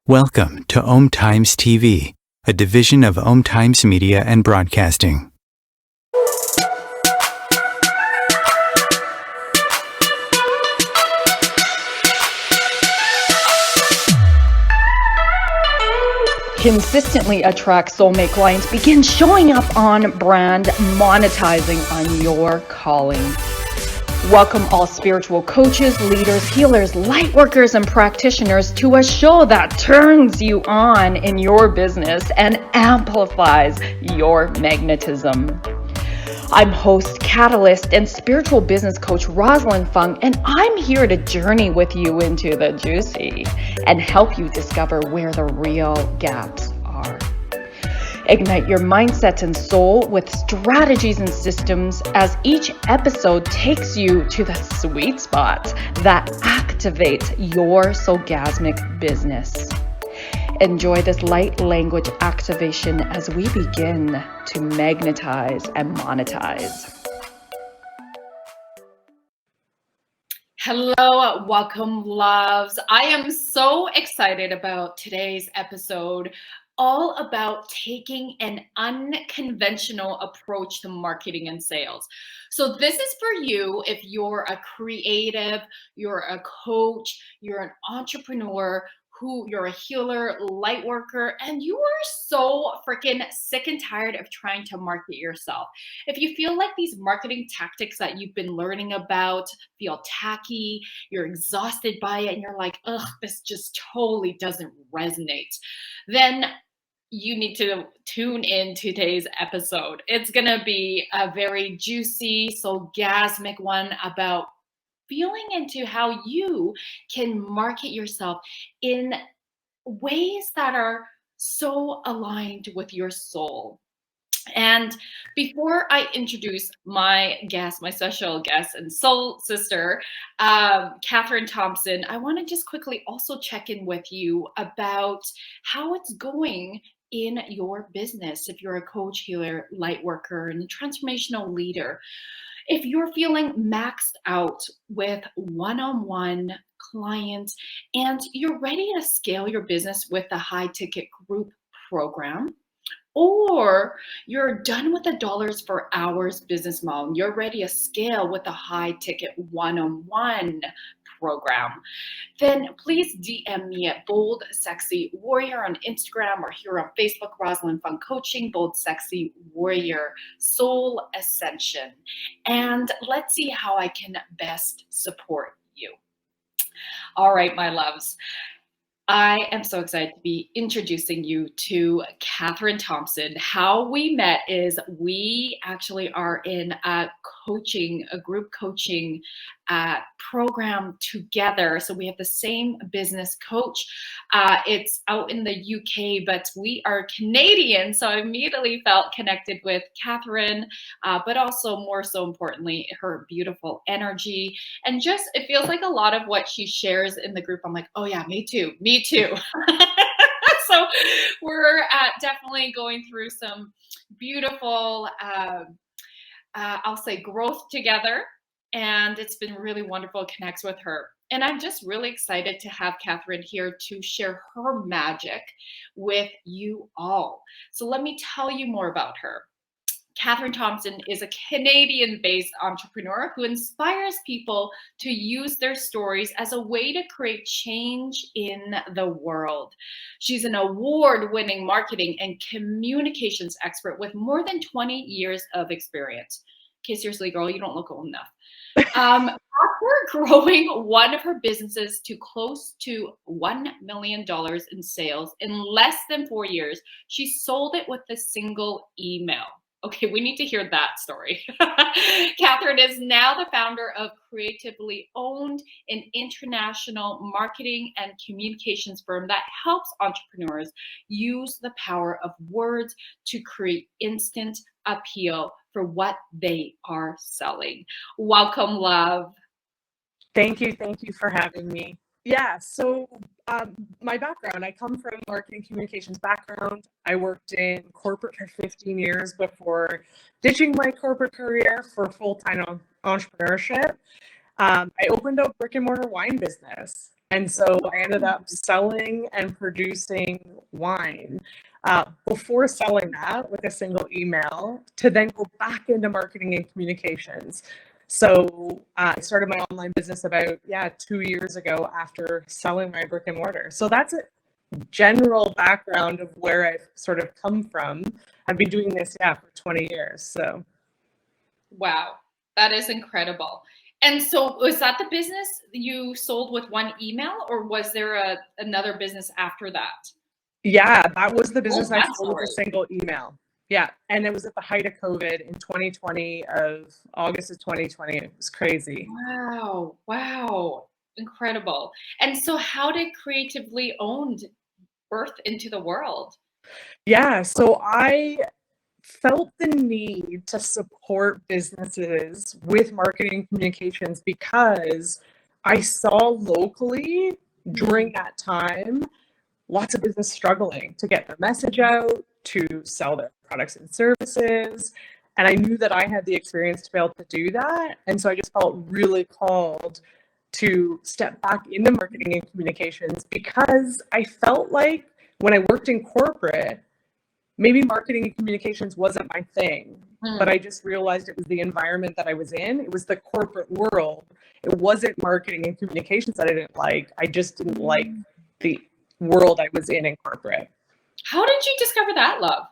Welcome to Om Times TV, a division of Om Times Media and Broadcasting. Consistently attract soulmate clients. Begin showing up on brand, monetizing on your calling. Welcome all spiritual coaches, leaders, healers, light workers, and practitioners to a show that turns you on in your business and amplifies your magnetism. I'm host, catalyst, and spiritual business coach Rosalyn Fung, and I'm here to journey with you into the juicy and help you discover where the real gaps are. Ignite your mindset and soul with strategies and systems as each episode takes you to the sweet spot that activates your soulgasmic business. Enjoy this light language activation as we begin to magnetize and monetize. Hello, welcome loves. I am so excited about today's episode, all about taking an unconventional approach to marketing and sales. So this is for you if you're a creative, you're a coach, you're an entrepreneur, you're a healer, light worker, and you are so freaking sick and tired of trying to market yourself. If you feel like these marketing tactics that you've been learning about feel tacky, you're exhausted by it, and you're like, ugh, this just totally doesn't resonate, then you need to tune in today's episode. It's gonna be a very juicy, soulgasmic one about feeling into how you can market yourself in ways that are so aligned with your soul. And before I introduce my guest, my special guest and soul sister, Kathryn Thompson, I want to just quickly also check in with you about how it's going in your business. If you're a coach, healer, light worker, and a transformational leader, if you're feeling maxed out with one-on-one clients and you're ready to scale your business with a high-ticket group program, or you're done with the dollars for hours business model and you're ready to scale with a high-ticket one-on-one program, then please DM me at Boldsexywarrior on Instagram or here on Facebook, Rosalyn Fun Coaching, Boldsexywarrior Soul Ascension. And let's see how I can best support you. All right, my loves. I am so excited to be introducing you to Kathryn Thompson. How we met is we actually are in a group coaching program together. So we have the same business coach. It's out in the UK, but we are Canadian. So I immediately felt connected with Katherine, but also more so importantly, her beautiful energy. And just, it feels like a lot of what she shares in the group. I'm like, oh yeah, me too. So we're definitely going through some beautiful, I'll say growth together. And it's been really wonderful to connect with her. And I'm just really excited to have Kathryn here to share her magic with you all. So let me tell you more about her. Kathryn Thompson is a Canadian-based entrepreneur who inspires people to use their stories as a way to create change in the world. She's an award-winning marketing and communications expert with more than 20 years of experience. Okay, seriously, girl, you don't look old enough. After growing one of her businesses to close to $1 million in sales in less than 4 years, she sold it with a single email. Okay, we need to hear that story. Kathryn is now the founder of Creatively Owned, an international marketing and communications firm that helps entrepreneurs use the power of words to create instant appeal for what they are selling. Welcome, love. Thank you for having me. Yeah, so my background, I come from marketing communications background. I worked in corporate for 15 years before ditching my corporate career for full-time entrepreneurship. I opened a brick and mortar wine business. And so I ended up selling and producing wine. Before selling that with a single email, to then go back into marketing and communications. So I started my online business about 2 years ago after selling my brick and mortar. So that's a general background of where I've sort of come from. I've been doing this for 20 years. So wow, that is incredible. And so was that the business you sold with one email, or was there another business after that? yeah, that was the business I that sold with a single email. Yeah. And it was at the height of COVID in 2020, of August of 2020. It was crazy. Wow. Wow. Incredible. And so how did Creatively Owned birth into the world? Yeah. So I felt the need to support businesses with marketing communications because I saw locally during that time lots of business struggling to get their message out, to sell their products and services. And I knew that I had the experience to be able to do that. And so I just felt really called to step back into marketing and communications, because I felt like when I worked in corporate, maybe marketing and communications wasn't my thing, but I just realized it was the environment that I was in. It was the corporate world. It wasn't marketing and communications that I didn't like. I just didn't like the world I was in corporate. How did you discover that, love?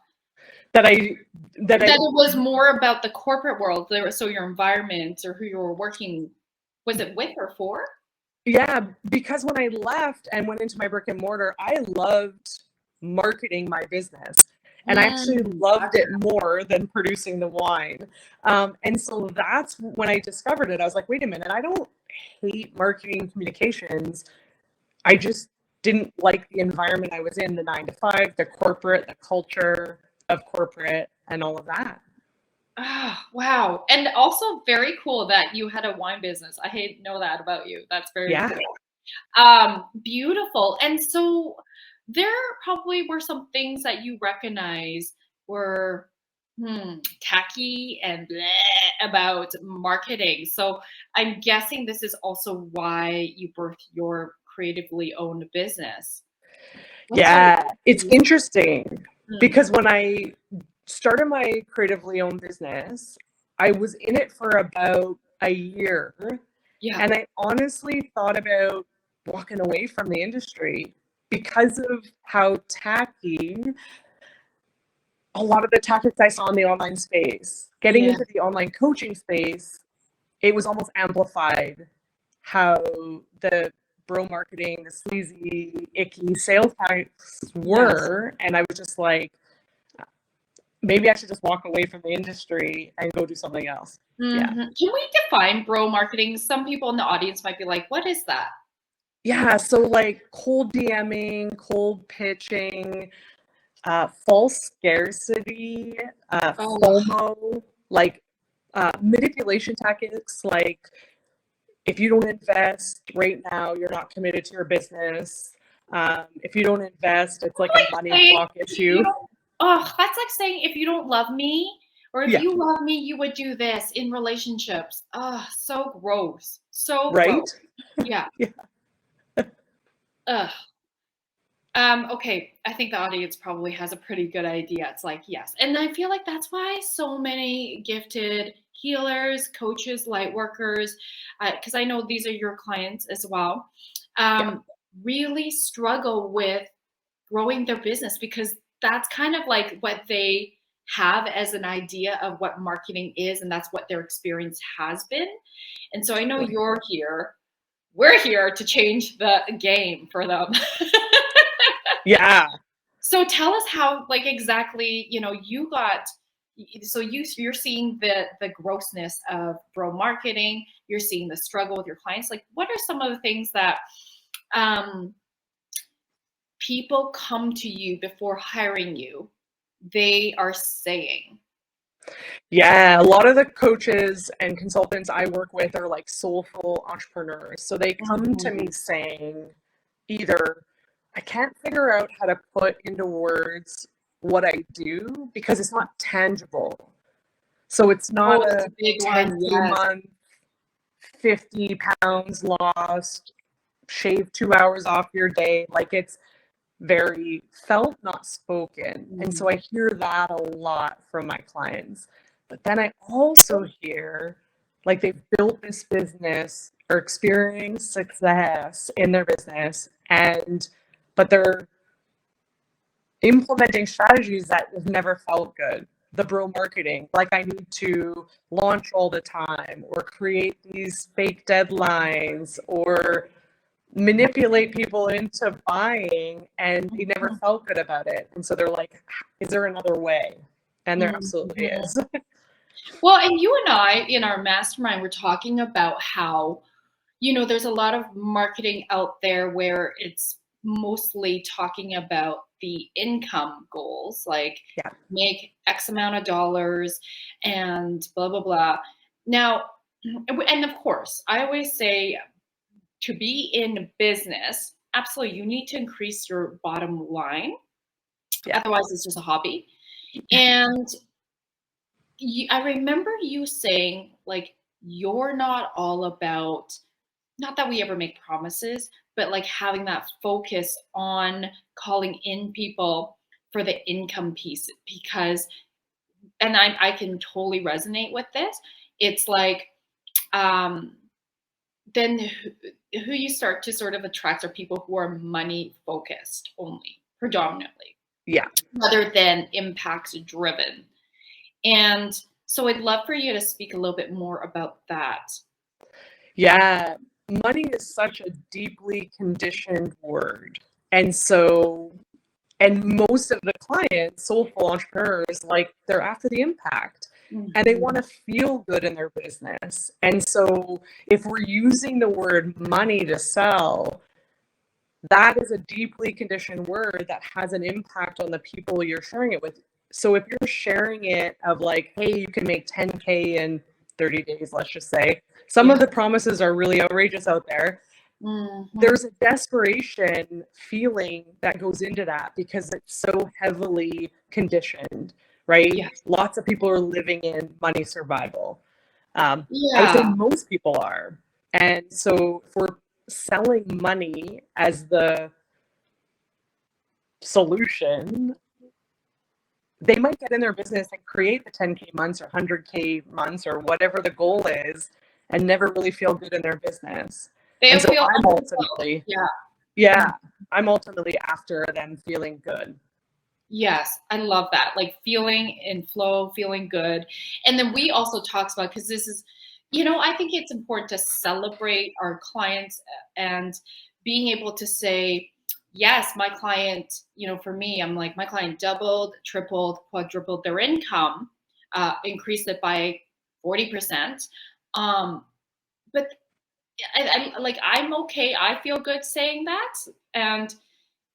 That it was more about the corporate world. So your environment or who you were working, was it with or for? Yeah, because when I left and went into my brick and mortar, I loved marketing my business. And I actually loved it more than producing the wine. And so that's when I discovered it. I was like, wait a minute, I don't hate marketing communications. I just didn't like the environment I was in, the 9 to 5, the corporate, the culture of corporate, and all of that. Oh, wow. And also very cool that you had a wine business. I know that about you. That's very cool. Beautiful. And so there probably were some things that you recognize were tacky and bleh about marketing. So I'm guessing this is also why you birthed your creatively owned business. It's interesting because when I started my creatively owned business, I was in it for about a year. Yeah. And I honestly thought about walking away from the industry because of how tacky a lot of the tactics I saw in the online space. Getting into the online coaching space, it was almost amplified how the bro marketing, the sleazy, icky sales tactics were. And I was just like, maybe I should just walk away from the industry and go do something else. Yeah. Can we define bro marketing? Some people in the audience might be like, what is that? Yeah. So like cold DMing, cold pitching, false scarcity, FOMO, like manipulation tactics, like if you don't invest right now, you're not committed to your business. If you don't invest, it's like a money block issue. That's like saying if you don't love me, or if you love me, you would do this in relationships. So gross. So gross. Yeah. Okay, I think the audience probably has a pretty good idea. It's like, yes. And I feel like that's why so many gifted healers, coaches, light workers, because I know these are your clients as well, really struggle with growing their business, because that's kind of like what they have as an idea of what marketing is, and that's what their experience has been. And so I know you're here. We're here to change the game for them. Yeah. So tell us how, like, exactly, you got, so you're seeing the grossness of bro marketing, you're seeing the struggle with your clients. Like, what are some of the things that people come to you before hiring you, they are saying? Yeah, a lot of the coaches and consultants I work with are like soulful entrepreneurs. So they come to me saying either, I can't figure out how to put into words what I do because it's not tangible. So it's not a 10 month, 50 pounds lost, shave 2 hours off your day. Like, it's very felt, not spoken. And so I hear that a lot from my clients. But then I also hear like they've built this business or experienced success in their business, but they're implementing strategies that have never felt good. The bro marketing, like I need to launch all the time or create these fake deadlines or manipulate people into buying, and they never felt good about it. And so they're like, is there another way? And there absolutely is. Well, and you and I in our mastermind, we're talking about how, there's a lot of marketing out there where it's mostly talking about the income goals, like make X amount of dollars and blah, blah, blah. Now, and of course, I always say to be in business, absolutely, you need to increase your bottom line. Otherwise, it's just a hobby. And I remember you saying, like, you're not all about, not that we ever make promises, but like having that focus on calling in people for the income piece, because, and I can totally resonate with this. It's like, then who you start to sort of attract are people who are money focused only, predominantly. Rather than impact driven. And so I'd love for you to speak a little bit more about that. Yeah, money is such a deeply conditioned word. And most of the clients, soulful entrepreneurs, like they're after the impact and they want to feel good in their business. And so if we're using the word money to sell, that is a deeply conditioned word that has an impact on the people you're sharing it with. So if you're sharing it of like, hey, you can make 10K in 30 days, let's just say, some of the promises are really outrageous out there. There's a desperation feeling that goes into that because it's so heavily conditioned, right? Lots of people are living in money survival. I would say most people are. And so if we're selling money as the solution, they might get in their business and create the 10K months or 100K months or whatever the goal is and never really feel good in their business. And so I'm ultimately, I'm ultimately after them feeling good. Yes, I love that. Like feeling in flow, feeling good. And then we also talked about, because this is, I think it's important to celebrate our clients and being able to say, yes, my client, for me, I'm like, my client doubled, tripled, quadrupled their income, increased it by 40%. But I'm okay. I feel good saying that. And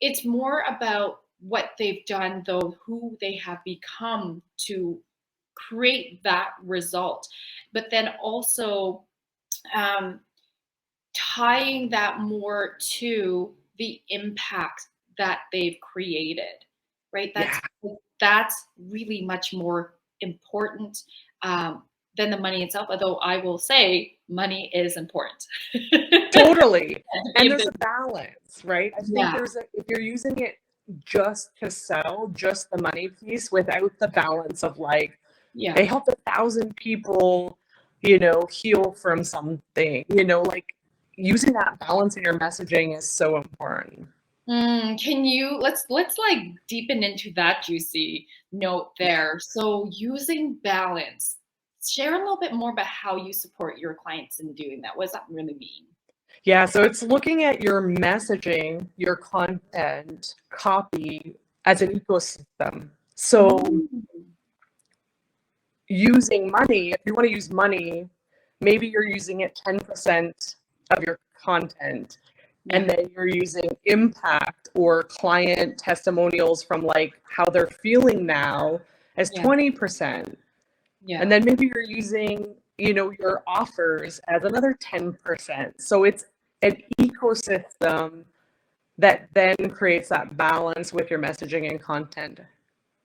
it's more about what they've done, though, who they have become to create that result. But then also tying that more to the impact that they've created, right? That's really much more important than the money itself. Although I will say money is important. Totally. And there's a balance, right? I think if you're using it just to sell, just the money piece without the balance of like, they helped 1,000 people, heal from something, like using that balance in your messaging is so important. Can you let's like deepen into that juicy note there. So using balance, share a little bit more about how you support your clients in doing that. What does that really mean? Yeah, so it's looking at your messaging, your content, copy as an ecosystem. So using money, if you want to use money, maybe you're using it 10% of your content. And then you're using impact or client testimonials from like how they're feeling now as 20%. And then maybe you're using, your offers as another 10%. So it's an ecosystem that then creates that balance with your messaging and content.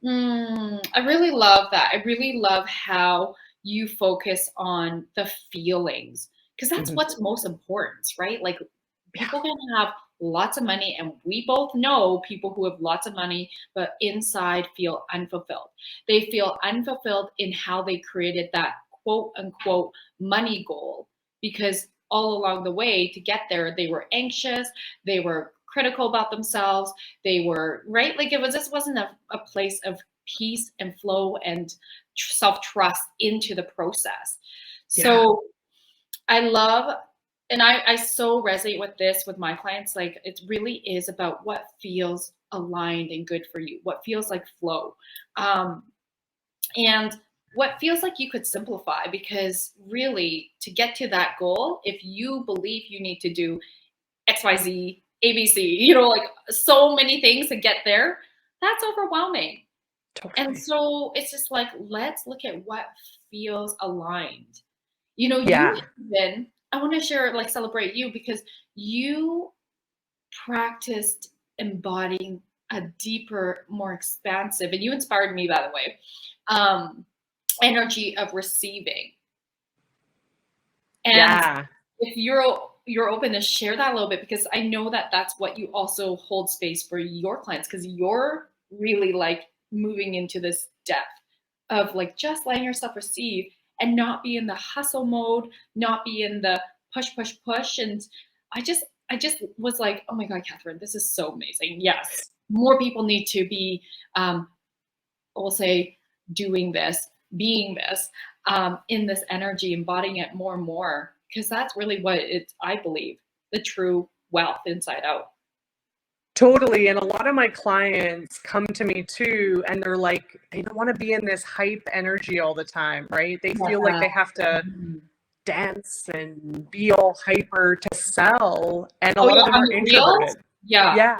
I really love that. I really love how you focus on the feelings, because that's what's most important, right? Like People can have lots of money, and we both know people who have lots of money, but inside feel unfulfilled. They feel unfulfilled in how they created that quote unquote money goal, because all along the way to get there, they were anxious, they were critical about themselves, they were right. Like this wasn't a place of peace and flow and self-trust into the process. Yeah. So I love, and I so resonate with this with my clients. Like it really is about what feels aligned and good for you, what feels like flow, and what feels like you could simplify. Because really, to get to that goal, if you believe you need to do X, Y, Z, ABC, like so many things to get there, that's overwhelming. Totally. And so it's just like, let's look at what feels aligned. Yeah. I want to share, like, celebrate you, because you practiced embodying a deeper, more expansive, and you inspired me, by the way, energy of receiving. And Yeah. if you're open to share that a little bit, because I know that that's what you also hold space for your clients, because you're really like moving into this depth of like just letting yourself receive and not be in the hustle mode, not be in the push, push, push. And I just was like, oh my God, Kathryn, this is so amazing. Yes, more people need to be, we'll say, doing this, being this, in this energy, embodying it more and more, because that's really what it's, I believe, the true wealth inside out. Totally. And a lot of my clients come to me too, and they're like, they don't want to be in this hype energy all the time, right? They feel like they have to dance and be all hyper to sell. And a lot of them are introverted. Yeah. Yeah.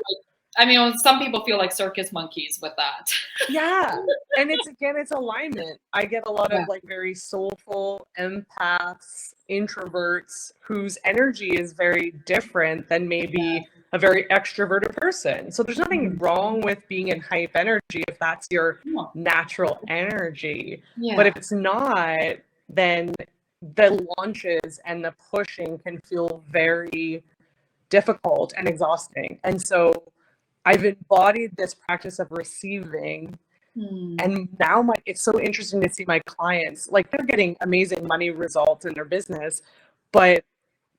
I mean, some people feel like circus monkeys with that. Yeah. And it's alignment. I get a lot of like very soulful empaths, introverts whose energy is very different than maybe a very extroverted person. So there's nothing wrong with being in hype energy if that's your natural energy. But if it's not, then the launches and the pushing can feel very difficult and exhausting. And so I've embodied this practice of receiving. And now it's so interesting to see my clients, like they're getting amazing money results in their business, but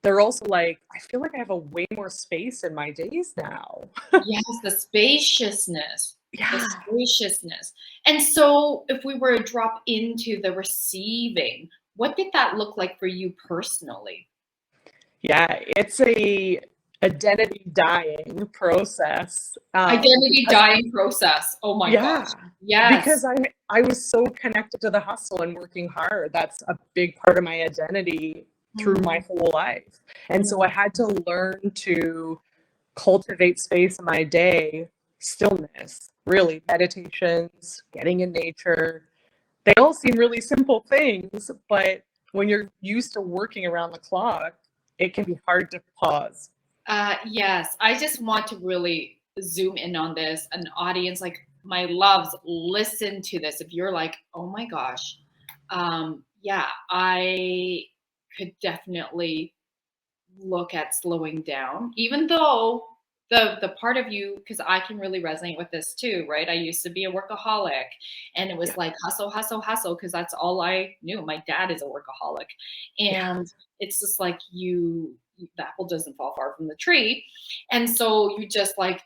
they're also like, I feel like I have a way more space in my days now. Yes, the spaciousness. Yeah. The spaciousness. And so if we were to drop into the receiving, what did that look like for you personally? Yeah, it's a identity dying process. Identity dying process. Oh my gosh. Yes. Because I was so connected to the hustle and working hard. That's a big part of my identity through my whole life. And so I had to learn to cultivate space in my day, stillness, really meditations, getting in nature. They all seem really simple things, but when you're used to working around the clock, it can be hard to pause. Yes, I just want to really zoom in on this. An audience, like my loves, listen to this. If you're like, oh my gosh, yeah, I could definitely look at slowing down, even though the part of you, because I can really resonate with this too, right? I used to be a workaholic, and it was like hustle, hustle, hustle, because that's all I knew. My dad is a workaholic, and it's just like the apple doesn't fall far from the tree, and so you just like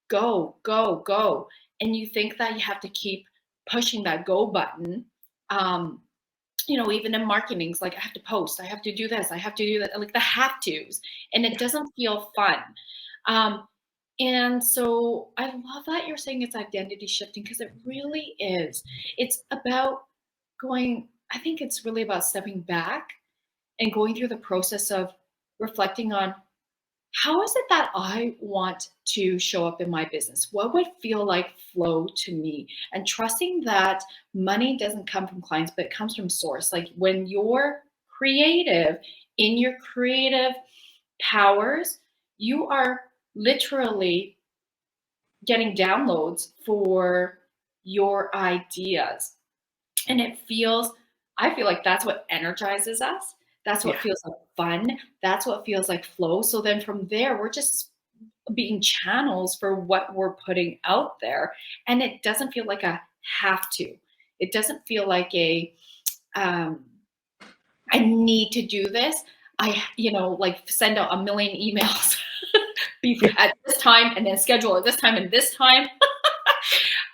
go, go, go, and you think that you have to keep pushing that go button. Even in marketing, it's like I have to post, I have to do this, I have to do that, like the have tos, and it doesn't feel fun. And so I love that you're saying it's identity shifting, because it really is. It's about I think it's really about stepping back and going through the process of reflecting on, how is it that I want to show up in my business? What would feel like flow to me? And trusting that money doesn't come from clients, but it comes from source. Like when you're creative, in your creative powers, you are literally getting downloads for your ideas. And I feel like that's what energizes us. That's what feels like fun. That's what feels like flow. So then from there, we're just being channels for what we're putting out there. And it doesn't feel like a have to. It doesn't feel like I need to do this. Like send out a million emails at this time and then schedule at this time and this time.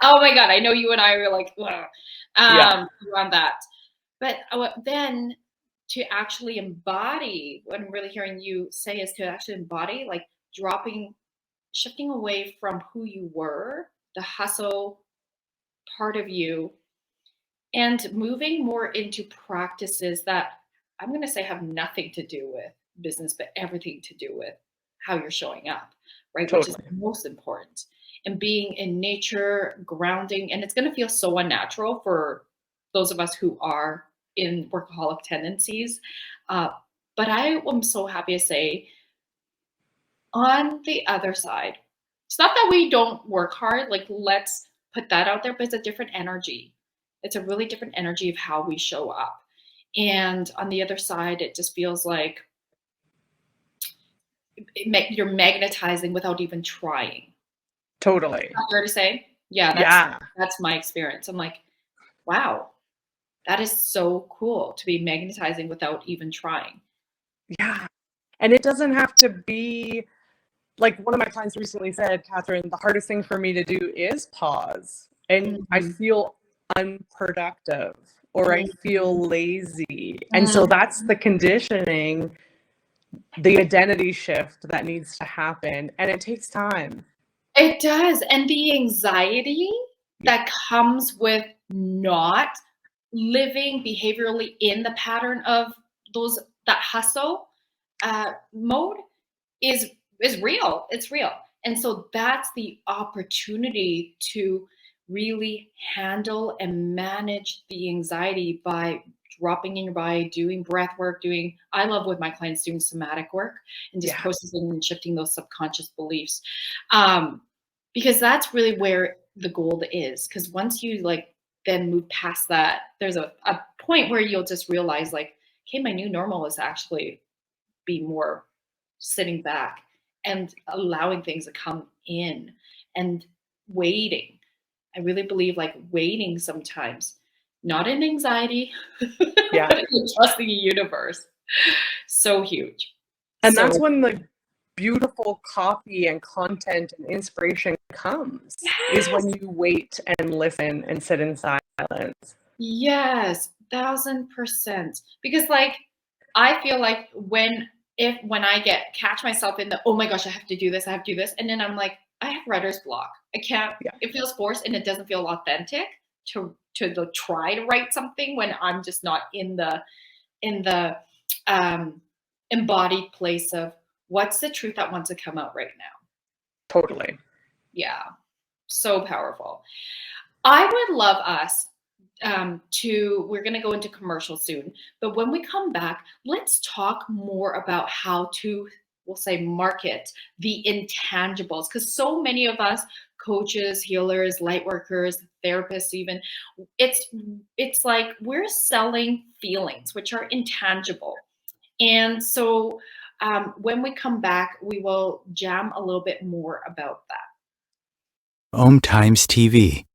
Oh my God. I know you and I were like, on that. But then to actually embody, what I'm really hearing you say is to actually embody, like shifting away from who you were, the hustle part of you, and moving more into practices that I'm going to say have nothing to do with business, but everything to do with how you're showing up, right? Totally. Which is the most important. And being in nature, grounding, and it's going to feel so unnatural for those of us who are in workaholic tendencies. But I am so happy to say, on the other side, it's not that we don't work hard, like let's put that out there, but it's a different energy. It's a really different energy of how we show up. And on the other side, it just feels like you're magnetizing without even trying. Totally. Is that fair to say? That's my experience. I'm like, wow, that is so cool to be magnetizing without even trying. Yeah. And it doesn't have to be like one of my clients recently said, Kathryn, the hardest thing for me to do is pause. And I feel unproductive or I feel lazy. And so that's the conditioning, the identity shift that needs to happen. And it takes time. It does. And the anxiety that comes with not living behaviorally in the pattern of that hustle mode is real. It's real. And so that's the opportunity to really handle and manage the anxiety by dropping in your body, doing breath work, I love with my clients doing somatic work and just processing and shifting those subconscious beliefs. Because that's really where the gold is. Because once you then move past that, there's a point where you'll just realize like, okay, my new normal is actually be more sitting back and allowing things to come in and waiting. I really believe waiting sometimes, not in anxiety, but in trusting the universe. So huge. And that's when the beautiful copy and content and inspiration comes, is when you wait and listen and sit in silence. Yes, 1000%. Because I feel like when I catch myself in the, oh my gosh, I have to do this, and then I'm like, I have writer's block. I can't, it feels forced and it doesn't feel authentic to try to write something when I'm just not in the embodied place of what's the truth that wants to come out right now. Totally. Yeah. So powerful. I would love us we're going to go into commercial soon, but when we come back, let's talk more about how to, we'll say, market the intangibles. Because so many of us, coaches, healers, light workers, therapists, even, it's like we're selling feelings, which are intangible. And so when we come back, we will jam a little bit more about that. Om Times TV.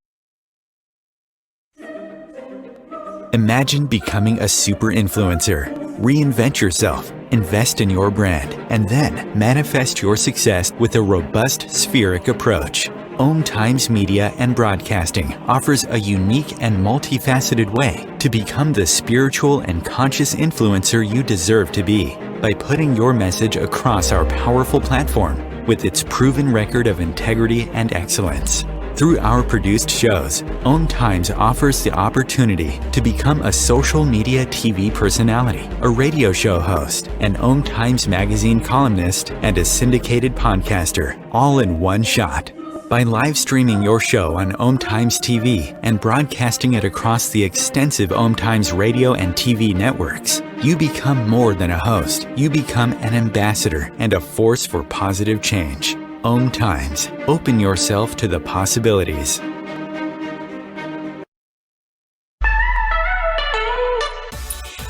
Imagine becoming a super influencer. Reinvent yourself, invest in your brand, and then manifest your success with a robust spheric approach. Om Times Media and Broadcasting offers a unique and multifaceted way to become the spiritual and conscious influencer you deserve to be by putting your message across our powerful platform with its proven record of integrity and excellence. Through our produced shows, Om Times offers the opportunity to become a social media TV personality, a radio show host, an Om Times magazine columnist, and a syndicated podcaster, all in one shot. By live streaming your show on Om Times TV and broadcasting it across the extensive Om Times radio and TV networks, you become more than a host. You become an ambassador and a force for positive change. Om Times. Open yourself to the possibilities.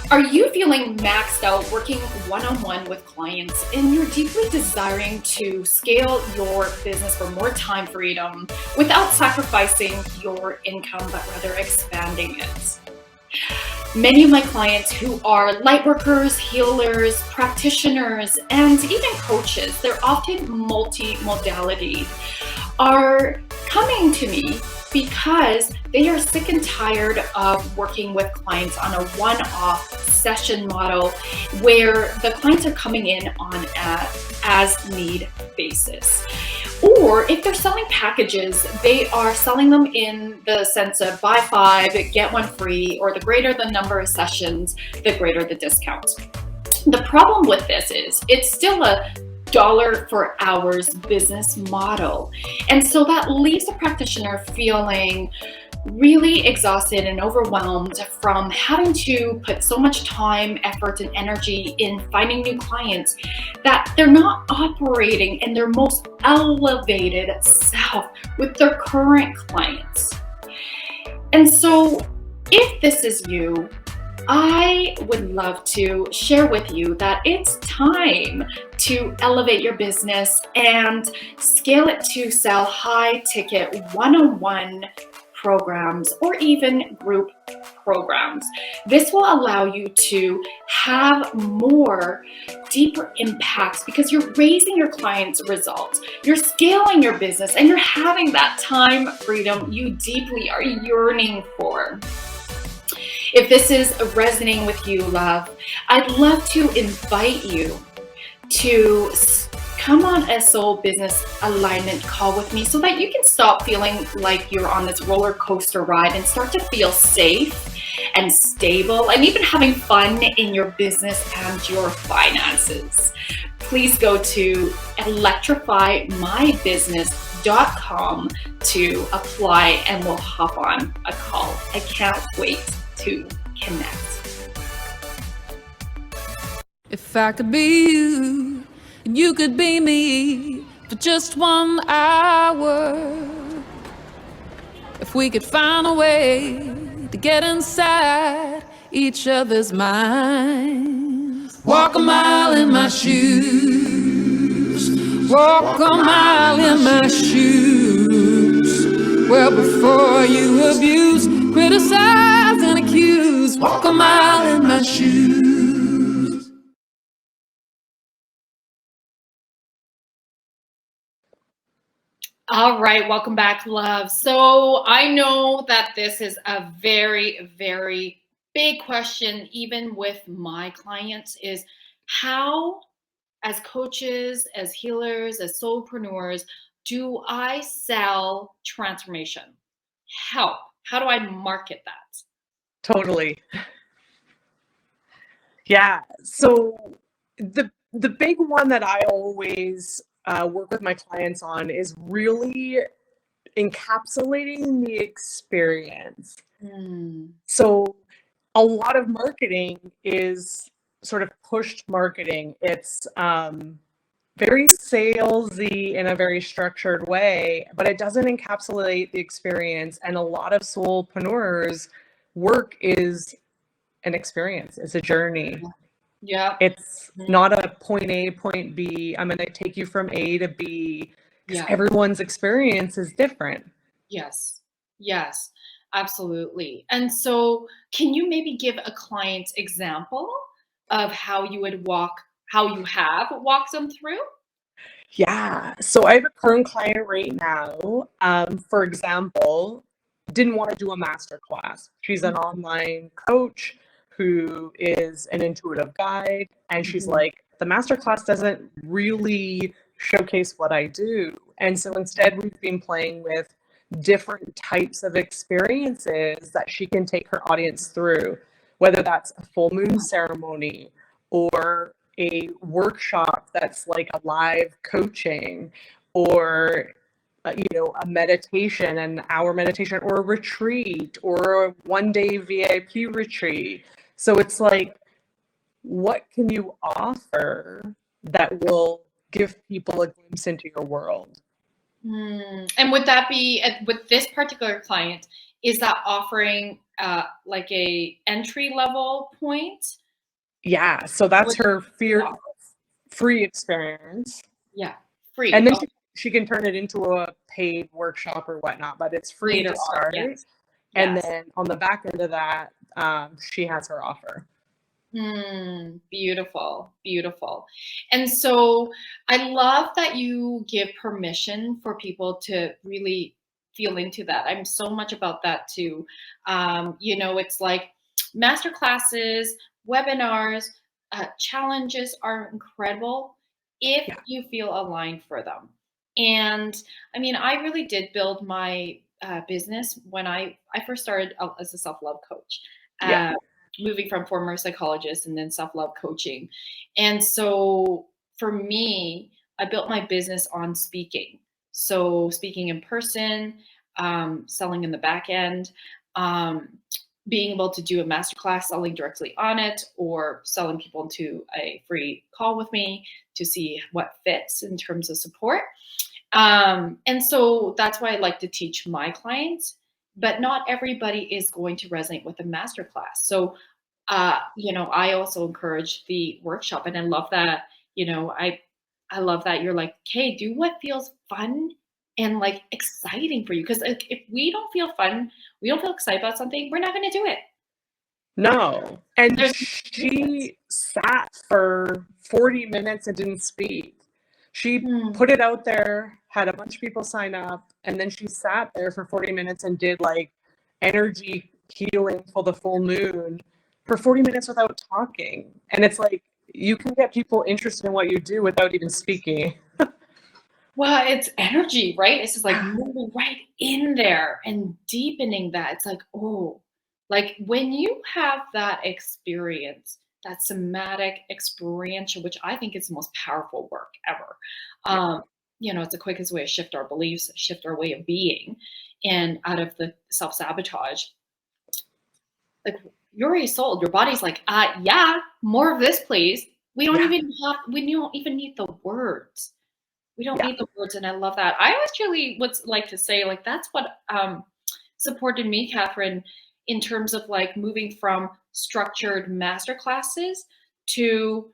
Are you feeling maxed out working one-on-one with clients and you're deeply desiring to scale your business for more time freedom without sacrificing your income, but rather expanding it? Many of my clients who are light workers, healers, practitioners, and even coaches, they're often multi-modality, are coming to me because they are sick and tired of working with clients on a one-off session model where the clients are coming in on an as-need basis. Or if they're selling packages, they are selling them in the sense of buy 5, get 1 free, or the greater the number of sessions, the greater the discount. The problem with this is it's still a dollar for hours business model. And so that leaves the practitioner feeling really exhausted and overwhelmed from having to put so much time, effort, and energy in finding new clients that they're not operating in their most elevated self with their current clients. And so if this is you, I would love to share with you that it's time to elevate your business and scale it to sell high ticket one-on-one programs or even group programs. This will allow you to have more deeper impacts because you're raising your clients' results, you're scaling your business, and you're having that time freedom you deeply are yearning for. If this is resonating with you, love, I'd love to invite you to come on a soul business alignment call with me so that you can stop feeling like you're on this roller coaster ride and start to feel safe and stable and even having fun in your business and your finances. Please go to electrifymybusiness.com to apply and we'll hop on a call. I can't wait to connect. If I could be you and you could be me for just 1 hour, if we could find a way to get inside each other's minds, walk a mile in my shoes, walk a mile in my shoes. Well, before you abuse, criticize and accuse, walk a mile in my shoes. All right, welcome back, love. So I know that this is a very, very big question, even with my clients, is how, as coaches, as healers, as soulpreneurs, do I sell transformation? Help. How do I market that? Totally. Yeah. So the big one that I always work with my clients on is really encapsulating the experience. So a lot of marketing is sort of pushed marketing. It's very salesy in a very structured way, but it doesn't encapsulate the experience. And a lot of soulpreneurs work is an experience. It's a journey. Yeah. It's not a point A, point B. I'm going to take you from A to B because everyone's experience is different. Yes. Yes, absolutely. And so can you maybe give a client example of how you would have walked them through? Yeah. So I have a current client right now, for example, didn't want to do a master class. She's an online coach who is an intuitive guide. And she's like, the master class doesn't really showcase what I do. And so instead, we've been playing with different types of experiences that she can take her audience through, whether that's a full moon ceremony or a workshop that's like a live coaching, or a meditation, an hour meditation, or a retreat, or a 1-day VIP retreat. So it's like, what can you offer that will give people a glimpse into your world? And would that be with this particular client, is that offering like a entry level point. Yeah, so that's Which- her free experience. Yeah, free. And then she can turn it into a paid workshop or whatnot, but it's free Later to start. on, yes. And Yes. then on the back end of that, she has her offer. Beautiful, beautiful. And so I love that you give permission for people to really feel into that. I'm so much about that too. You know, it's like master classes, webinars, challenges are incredible if you feel aligned for them. And I mean, I really did build my business when I first started as a self-love coach. Moving from former psychologist and then self-love coaching. And so for me, I built my business on speaking. So speaking in person, selling in the back end, being able to do a masterclass, selling directly on it, or selling people into a free call with me to see what fits in terms of support. And so that's why I like to teach my clients, but not everybody is going to resonate with a masterclass. So, you know, I also encourage the workshop, and I love that, you know, I love that you're like, okay, do what feels fun and like exciting for you. Because if we don't feel fun, we don't feel excited about something, we're not going to do it. No. And she sat for 40 minutes and didn't speak. She put it out there, had a bunch of people sign up, and then she sat there for 40 minutes and did like energy healing for the full moon for 40 minutes without talking. And it's like, you can get people interested in what you do without even speaking. Well, it's energy, right? It's just like moving right in there and deepening that. It's like, oh, like when you have that experience, that somatic experiential, which I think is the most powerful work ever. You know, it's the quickest way to shift our beliefs, shift our way of being, and out of the self-sabotage. Like you're already sold. Your body's like, yeah, more of this, please. We don't even need the words. We don't need the words, and I love that. I actually would like to say, like, that's what supported me, Kathryn, in terms of like moving from structured master classes to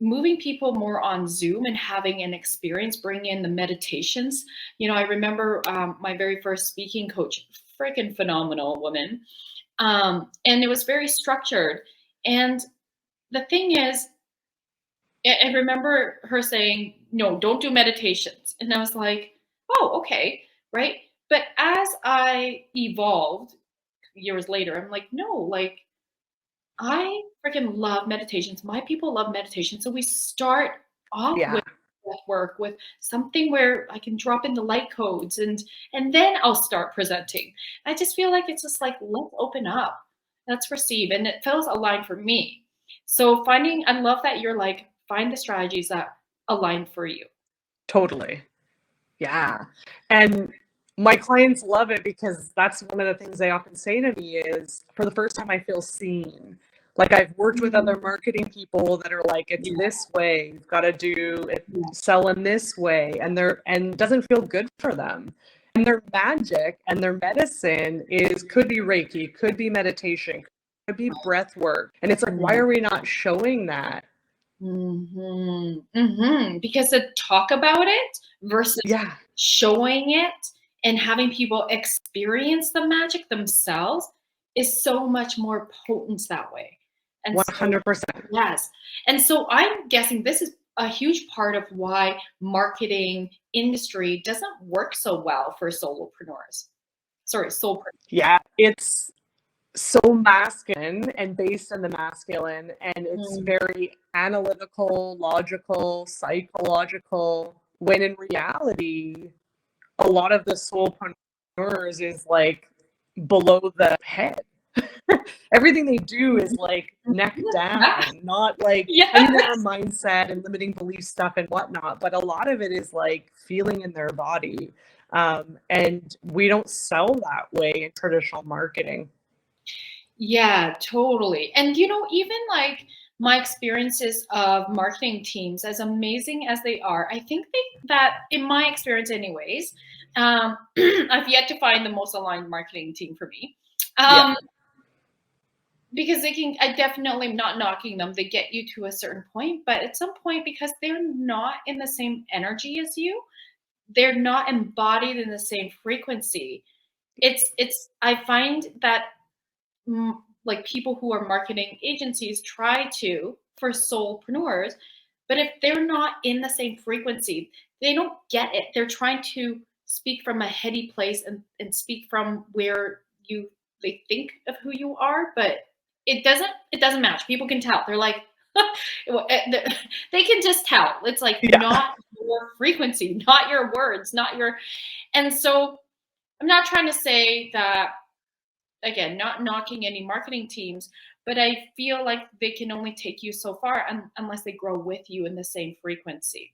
moving people more on Zoom and having an experience, bring in the meditations. You know, I remember my very first speaking coach, freaking phenomenal woman, and it was very structured. And the thing is, I remember her saying, no, don't do meditations. And I was like, oh, okay, right? But as I evolved years later, I'm like, no, like I freaking love meditations. My people love meditation. So we start off with work, with something where I can drop in the light codes and then I'll start presenting. I just feel like it's just like, let's open up, let's receive. And it feels aligned for me. So I love that you're like, find the strategies that align for you. Totally. Yeah. And my clients love it because that's one of the things they often say to me is, for the first time, I feel seen. Like I've worked with other marketing people that are like, it's this way, you've got to do it, sell in this way. And it doesn't feel good for them. And their magic and their medicine could be Reiki, could be meditation, could be breath work. And it's like, why are we not showing that? Because to talk about it versus showing it and having people experience the magic themselves is so much more potent that way. And 100%. Yes. And so I'm guessing this is a huge part of why marketing industry doesn't work so well for soulpreneurs. Soulpreneurs. Yeah, it's so masculine and based on the masculine, and it's very analytical, logical, psychological, when in reality a lot of the soulpreneurs is like below the head. Everything they do is like neck down, not like I mean, there are mindset and limiting belief stuff and whatnot, but a lot of it is like feeling in their body, and we don't sell that way in traditional marketing. Yeah, totally. And you know, even like my experiences of marketing teams, as amazing as they are, I think that in my experience anyways, I've yet to find the most aligned marketing team for me. Because I definitely am not knocking them. They get you to a certain point, but at some point, because they're not in the same energy as you, they're not embodied in the same frequency. I find that like people who are marketing agencies try to for soulpreneurs, but if they're not in the same frequency, they don't get it. They're trying to speak from a heady place and speak from where they think of who you are, but it doesn't match. People can tell. They're like they can just tell. It's like not your frequency, not your words, not your. And so I'm not trying to say that, again, not knocking any marketing teams, but I feel like they can only take you so far unless they grow with you in the same frequency.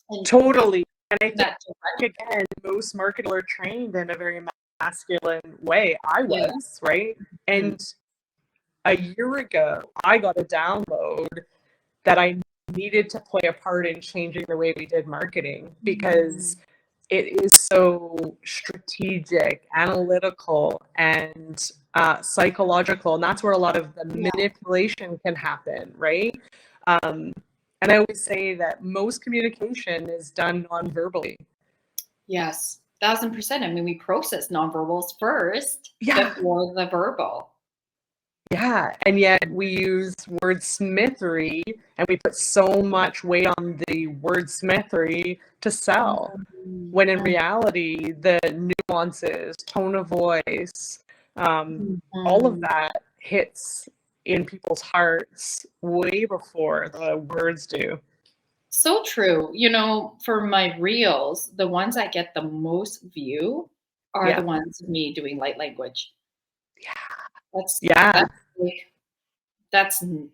And totally. And I think, again, most marketers are trained in a very masculine way. I was, right? And a year ago, I got a download that I needed to play a part in changing the way we did marketing, because it is so strategic, analytical, and psychological. And that's where a lot of the manipulation can happen, right? And I always say that most communication is done non-verbally. Yes, 1000%. I mean, we process nonverbals first before the verbal. Yeah, and yet we use wordsmithery, and we put so much weight on the wordsmithery to sell, when in reality, the nuances, tone of voice, all of that hits in people's hearts way before the words do. So true. You know, for my reels, the ones that get the most view are the ones of me doing light language. That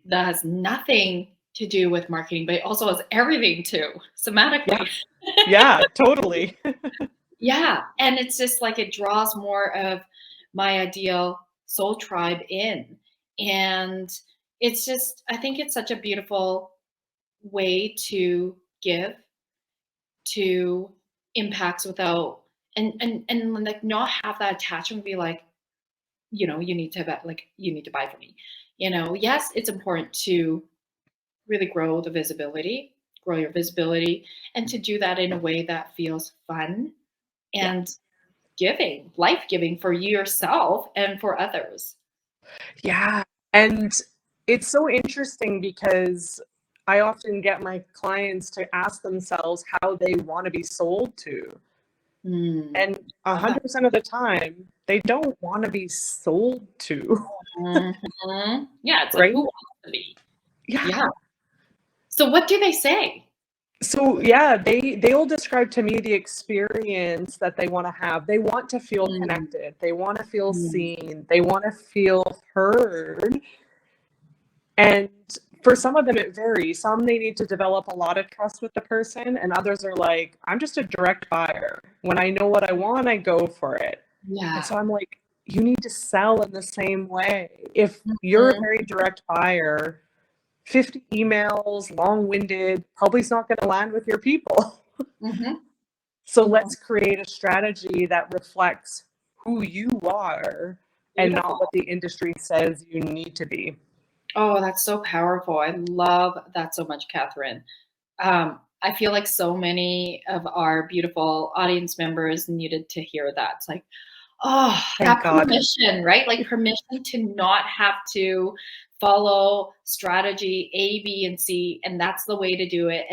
has nothing to do with marketing, but it also has everything to somatically. Yeah, totally. Yeah. And it's just like it draws more of my ideal soul tribe in. And it's just, I think it's such a beautiful way to give, to impacts without and like not have that attachment, be like, you know, you need to buy from me. You know, yes, it's important to really grow your visibility, and to do that in a way that feels fun and giving, life-giving for yourself and for others. Yeah. And it's so interesting because I often get my clients to ask themselves how they want to be sold to. And 100% of the time, they don't want to be sold to. Yeah, it's like, who wants to be? Yeah. So what do they say? So they'll describe to me the experience that they want to have. They want to feel connected. They want to feel seen. They want to feel heard. And for some of them, it varies. Some, they need to develop a lot of trust with the person, and others are like, I'm just a direct buyer. When I know what I want, I go for it. And so I'm like, you need to sell in the same way. If you're a very direct buyer, 50 emails, long-winded, probably is not going to land with your people. So let's create a strategy that reflects who you are and not what the industry says you need to be. Oh, that's so powerful. I love that so much, Kathryn. I feel like so many of our beautiful audience members needed to hear that. It's like, oh, that permission, right? Like permission to not have to follow strategy A, B, and C, and that's the way to do it.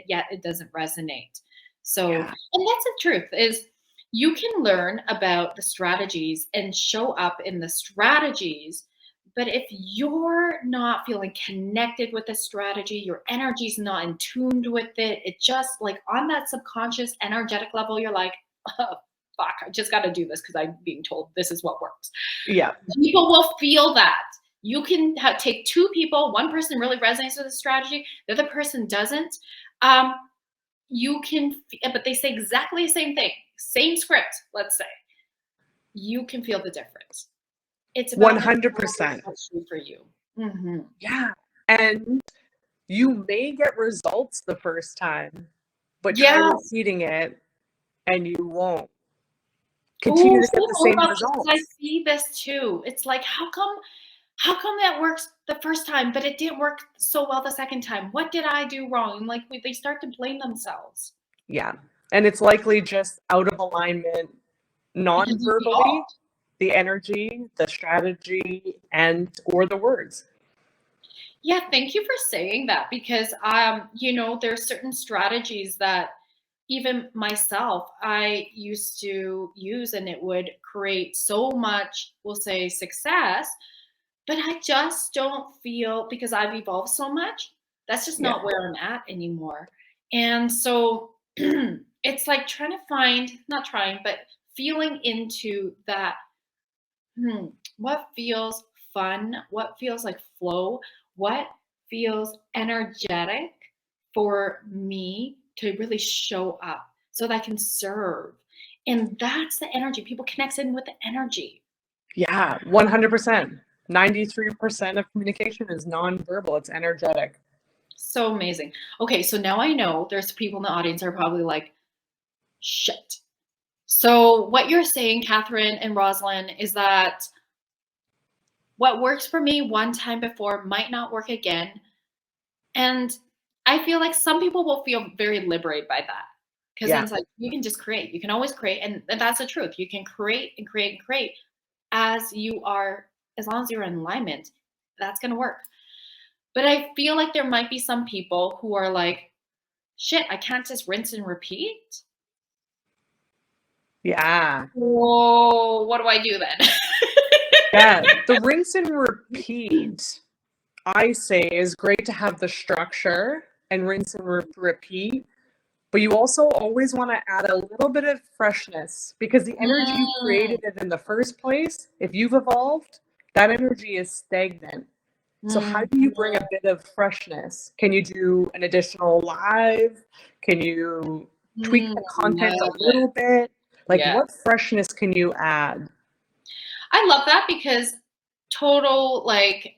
Yet it doesn't resonate. So, and that's the truth, is you can learn about the strategies and show up in the strategies. But if you're not feeling connected with the strategy, your energy's not in tuned with it, it just like on that subconscious energetic level, you're like, oh, fuck, I just got to do this because I'm being told this is what works. Yeah. People will feel that. You can take two people, one person really resonates with the strategy, the other person doesn't. You can, but they say exactly the same thing, same script, let's say. You can feel the difference. It's about 100% for you. Yeah. And you may get results the first time, but try repeating it and you won't continue to get the same results. I see this too. It's like, how come how come that works the first time, but it didn't work so well the second time? What did I do wrong? And like they start to blame themselves. Yeah. And it's likely just out of alignment, Because of the all. non-verbally, the energy, the strategy, and or the words. Yeah, thank you for saying that, because you know, there's certain strategies that even myself I used to use, and it would create so much, we'll say, success, but I just don't feel, because I've evolved so much, that's just Yeah. not where I'm at anymore. And so it's like trying to find, not trying, but feeling into that, what feels fun, what feels like flow, what feels energetic for me to really show up so that I can serve. And that's the energy. People connect in with the energy. Yeah, 100%. 93% of communication is nonverbal. It's energetic. So amazing. Okay, so now I know there's people in the audience that are probably like, shit. So what you're saying, Kathryn and Rosalyn, is that what works for me one time before might not work again. And I feel like some people will feel very liberated by that. Because then Yeah. it's like, you can just create. You can always create. And that's the truth. You can create and create and create as you are, as long as you're in alignment, that's going to work. But I feel like there might be some people who are like, shit, I can't just rinse and repeat. Yeah. Whoa, what do I do then? Yeah. The rinse and repeat, I say, is great to have the structure and rinse and repeat. But you also always want to add a little bit of freshness, because the energy you created it in the first place, if you've evolved, that energy is stagnant. So how do you bring a bit of freshness? Can you do an additional live? Can you tweak the content a little bit? Like, Yeah. what freshness can you add? I love that, because totally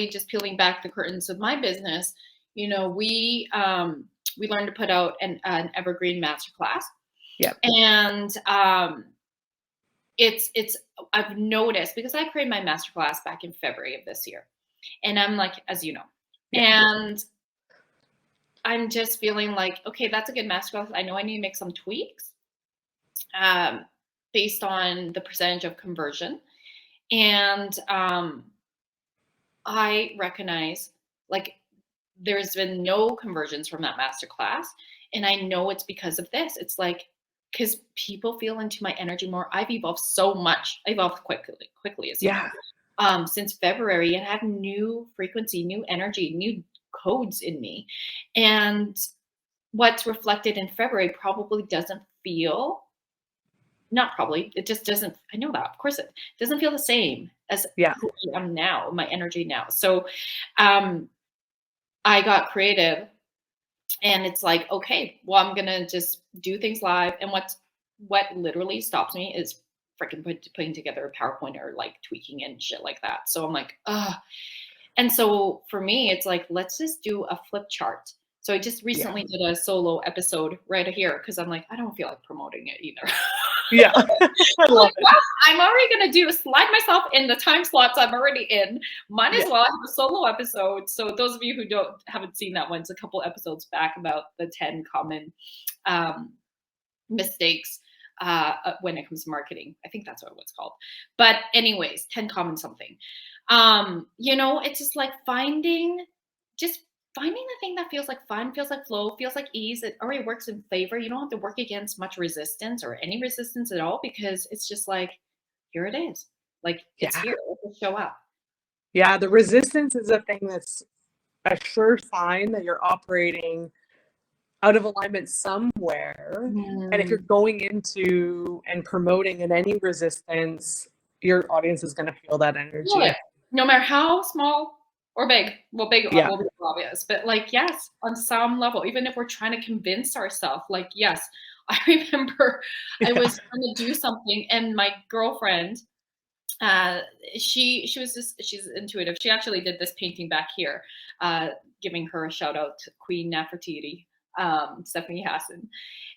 just peeling back the curtains of my business, you know, we learned to put out an Evergreen masterclass. Yeah. And it's I've noticed, because I created my masterclass back in February of this year, and I'm like, as you know, and I'm just feeling like, okay, that's a good masterclass. I know I need to make some tweaks based on the percentage of conversion. And I recognize, like, there's been no conversions from that masterclass. And I know it's because of this. It's like, because people feel into my energy more. I've evolved so much. I evolved quickly, as you know, since February, and I have new frequency, new energy, new codes in me. And what's reflected in February probably doesn't feel, not probably, it just doesn't, I know that, of course, it doesn't feel the same as who I am now, my energy now. So I got creative, and it's like, okay, well, I'm gonna just do things live. And what literally stops me is freaking putting together a PowerPoint or like tweaking and shit like that. So I'm like, ugh. And so for me, it's like, let's just do a flip chart. So I just recently did a solo episode right here, because I'm like, I don't feel like promoting it either. Yeah. I love it. Well, I'm already going to slide myself in the time slots I'm already in. Might as well have a solo episode. So those of you who haven't seen that one, it's a couple episodes back about the 10 common mistakes when it comes to marketing. I think that's what it's called. But anyways, 10 common something. You know, it's just like finding the thing that feels like fun, feels like flow, feels like ease. It already works in favor. You don't have to work against much resistance or any resistance at all, because it's just like, here it is. Like, it's here. It'll show up. Yeah, the resistance is a thing that's a sure sign that you're operating out of alignment somewhere. And if you're going into and promoting in any resistance, your audience is going to feel that energy. No matter how small or big. Well, big will be obvious, but like, yes, on some level, even if we're trying to convince ourselves, like, yes, I remember I was trying to do something, and my girlfriend, she's intuitive. She actually did this painting back here, giving her a shout out to Queen Nefertiti, Stephanie Hassan.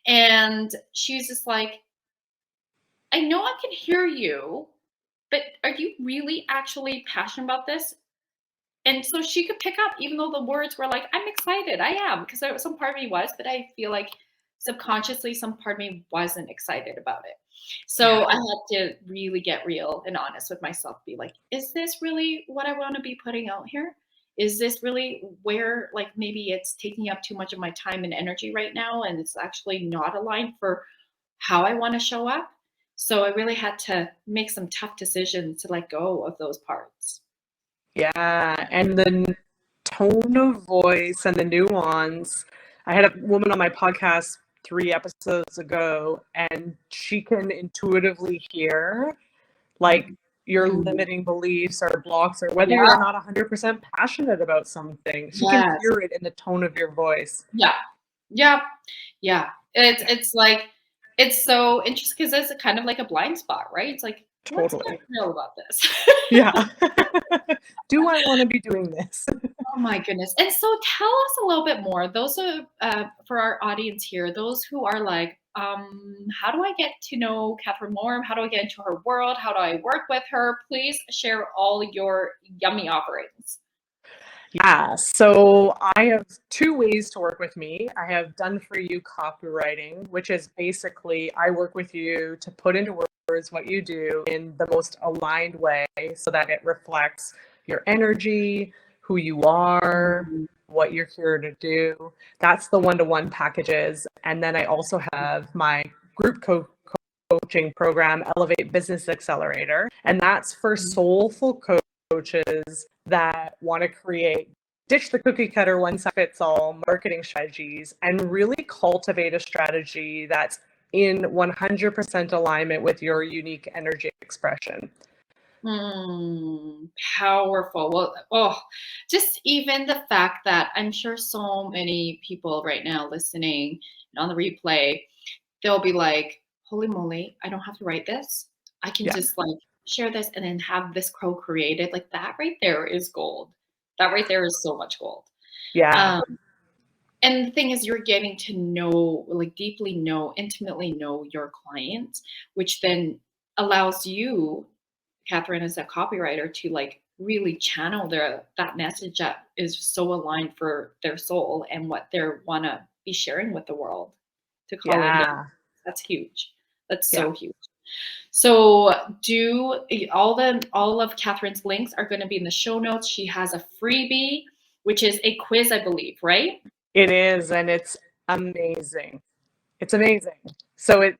And she's just like, I know I can hear you, but are you really actually passionate about this? And so she could pick up, even though the words were like, I'm excited. I am, because some part of me was, but I feel like subconsciously some part of me wasn't excited about it. So I had to really get real and honest with myself, be like, is this really what I want to be putting out here? Is this really where, like, maybe it's taking up too much of my time and energy right now, and it's actually not aligned for how I want to show up? So I really had to make some tough decisions to let go of those parts. Yeah, and the tone of voice and the nuance. I had a woman on my podcast 3 episodes ago, and she can intuitively hear like your limiting beliefs or blocks, or whether you're not 100% passionate about something. She can hear it in the tone of your voice. Yeah. It's like, it's so interesting because it's kind of like a blind spot, right? It's like, what's not real about this? Yeah. Do I want to be doing this? Oh my goodness. And so tell us a little bit more. Those are for our audience here, those who are like, how do I get to know Kathryn more? How do I get into her world? How do I work with her? Please share all your yummy offerings. Yeah, so I have 2 ways to work with me. I have done for you copywriting, which is basically I work with you to put into words what you do in the most aligned way so that it reflects your energy, who you are, what you're here to do. That's the one-to-one packages. And then I also have my group coaching program, Elevate Business Accelerator, and that's for soulful coaches that want to ditch the cookie cutter one size fits all marketing strategies and really cultivate a strategy that's in 100% alignment with your unique energy expression. Powerful. Well, just even the fact that I'm sure so many people right now listening on the replay, they'll be like, holy moly, I don't have to write this. I can just like share this and then have this co-created. Like that right there is gold. That right there is so much gold. Yeah. And the thing is, you're getting to know, like deeply know, intimately know your clients, which then allows you, Kathryn, as a copywriter, to like really channel that message that is so aligned for their soul and what they want to be sharing with the world. To call it, that's huge. That's so huge. So all of Kathryn's links are going to be in the show notes. She has a freebie, which is a quiz, I believe, right? It is, and it's amazing. It's amazing. So it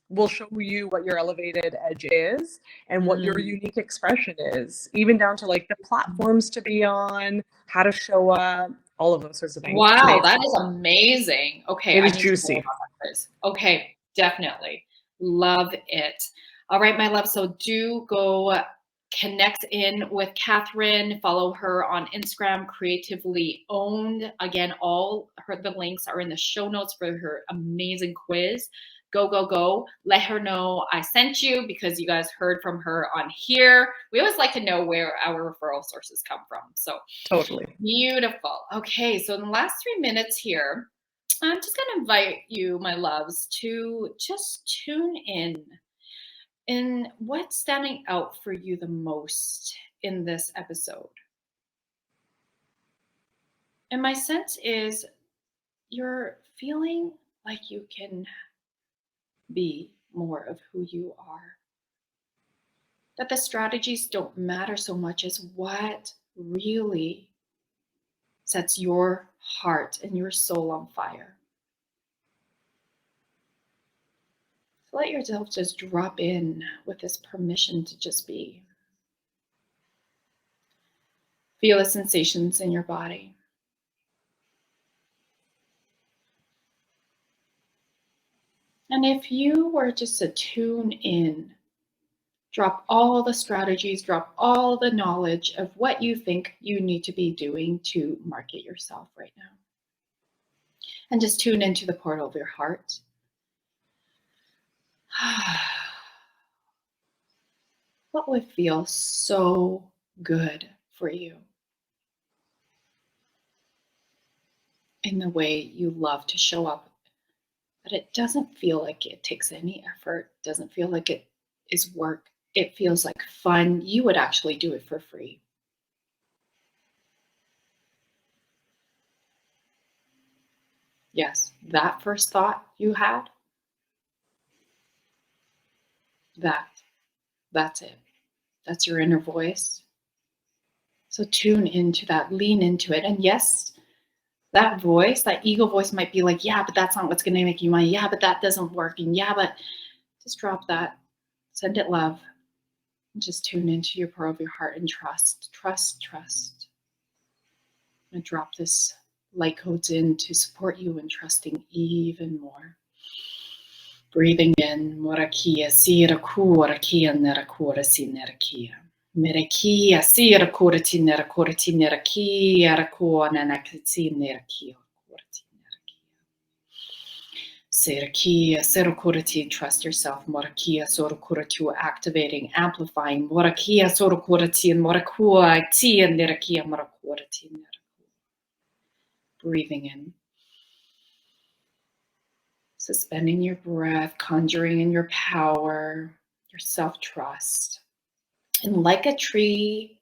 will show you what your elevated edge is and what your unique expression is, even down to like the platforms to be on, how to show up, all of those sorts of things. Wow, that is amazing. Okay, it is juicy. Okay, definitely. Love it. All right, my love. So do go connect in with Kathryn, follow her on Instagram, Creatively Owned. Again, the links are in the show notes for her amazing quiz. Go. Let her know I sent you because you guys heard from her on here. We always like to know where our referral sources come from. So totally. Beautiful. Okay, so in the last 3 minutes here, I'm just going to invite you, my loves, to just tune in what's standing out for you the most in this episode. And my sense is you're feeling like you can be more of who you are. That the strategies don't matter so much as what really sets your heart and your soul on fire. So let yourself just drop in with this permission to just be. Feel the sensations in your body. And if you were just to tune in, drop all the strategies, drop all the knowledge of what you think you need to be doing to market yourself right now. And just tune into the portal of your heart. What would feel so good for you in the way you love to show up? But it doesn't feel like it takes any effort, doesn't feel like it is work, it feels like fun, you would actually do it for free. Yes, that first thought you had, that's it. That's your inner voice. So tune into that, lean into it. And yes, that voice, that ego voice might be like, yeah, but that's not what's going to make you money. Yeah, but that doesn't work. And yeah, but just drop that. Send it love. And just tune into your pearl of your heart and trust. And drop this light codes in to support you in trusting even more. Breathing in, morakia, sirakura, kia, nerakura, sinerakia. Merekia, sirakura, tinerakura, tinerakia, rakua, nanakatsi, nerakia, Serakia, Serokurati, trust yourself, Morakia, Sorokuratu, activating, amplifying, Morakia, Sorokurati, and Morakua, Tia, Nerakia, Morakurati, breathing in. Suspending your breath, conjuring in your power, your self-trust. And like a tree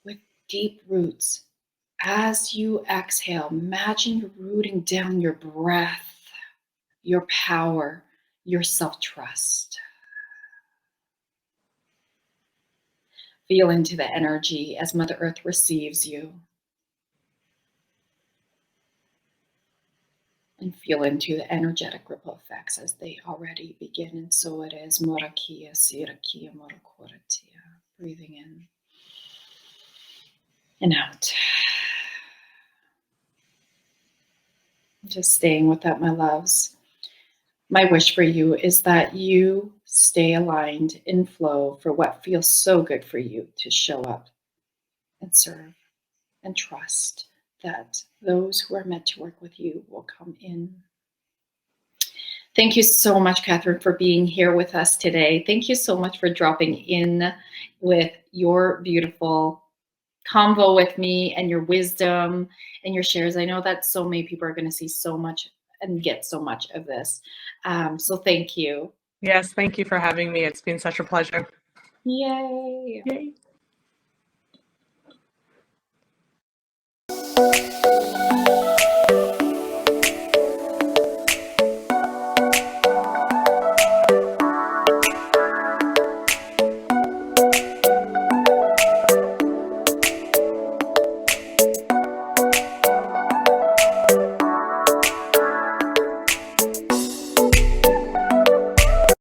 with deep roots, as you exhale, imagine you're rooting down your breath, your power, your self-trust. Feel into the energy as Mother Earth receives you. And feel into the energetic ripple effects as they already begin. And so it is. Morakia, Sirakia, Morakoratia. Breathing in and out. Just staying with that, my loves. My wish for you is that you stay aligned in flow for what feels so good for you to show up and serve and trust that those who are meant to work with you will come in. Thank you so much, Kathryn, for being here with us today. Thank you so much for dropping in with your beautiful convo with me and your wisdom and your shares. I know that so many people are going to see so much and get so much of this. So thank you. Yes, thank you for having me. It's been such a pleasure. Yay. Yay.